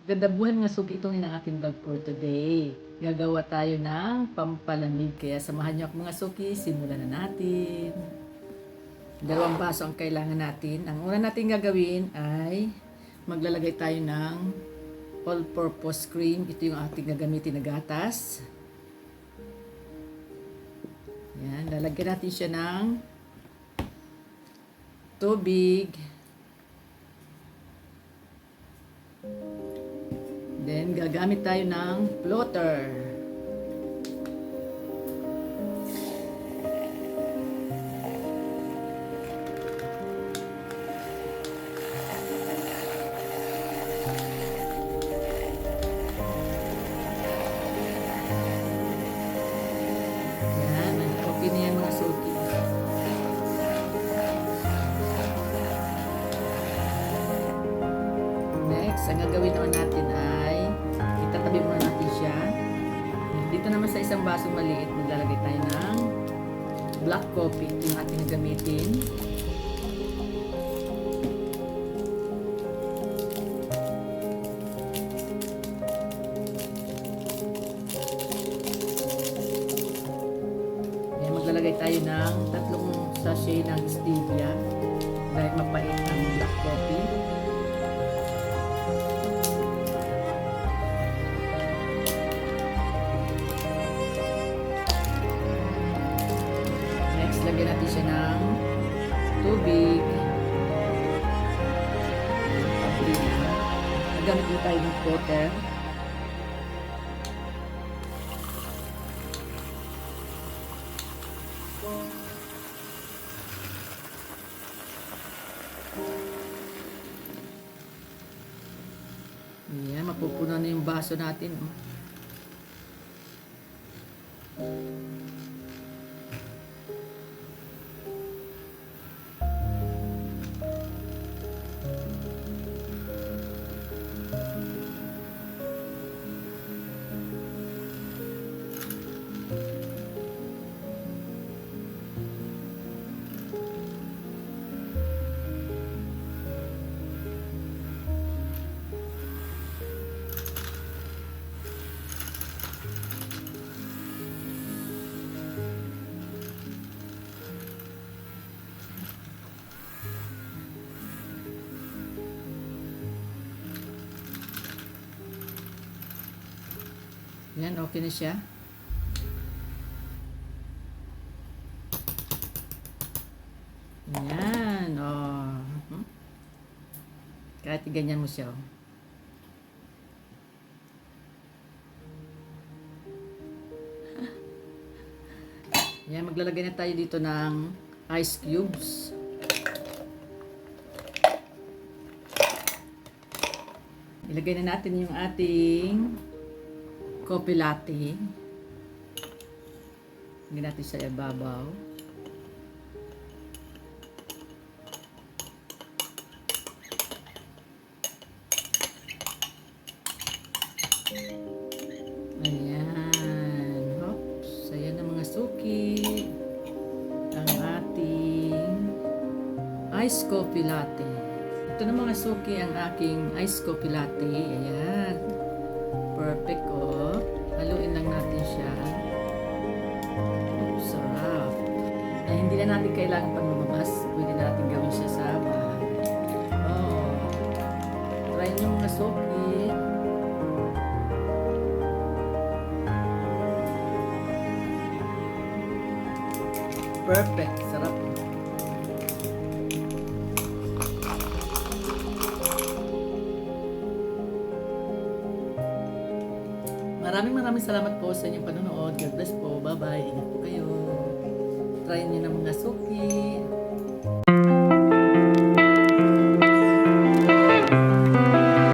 Ganda buhay mga suki, itong ang ating vlog for today. Gagawa tayo ng pampalamig. Kaya samahan niyo ako mga suki, simulan na natin. 2 baso ang kailangan natin. Ang una natin gagawin ay maglalagay tayo ng all-purpose cream. Ito yung ating gagamitin na gatas. Yan, lalagyan natin siya ng tubig. Then, gagamit tayo ng floater. Yan, okay na yan mga suki. Next, ang gagawin naman natin ay itatabi muna natin siya. Dito naman sa isang basong maliit, maglalagay tayo ng black coffee. Ito yung ating gamitin. Ayan, maglalagay tayo ng 3 sachet ng stevia dahil mapait ang black coffee. Lagyan natin siya ng tubig. Nagamit din tayo ng floater. Ayan, mapupuno na yung baso natin. Yan, okay na siya. Yan, oh. Kahit ganyan mo siya, oh. Yan, maglalagay na tayo dito ng ice cubes. Ilagay na natin yung ating coffee latte. Lagyan natin sa ibabaw. Ayan. Hops. Ayan na mga suki. Ang ating iced coffee latte. Ito na mga suki ang aking iced coffee latte. Ayan. Perfect, oh. Haluin lang natin siya. Oh, sarap. Eh, hindi na natin kailangan pang lumabas. Pwede na natin gawin siya sa bahay. Oh. Try nyo mga suki. Perfect. Sarap. Maraming salamat po sa inyong panonood. God bless po. Bye-bye. Ingat po kayo. Try nyo na mga suki.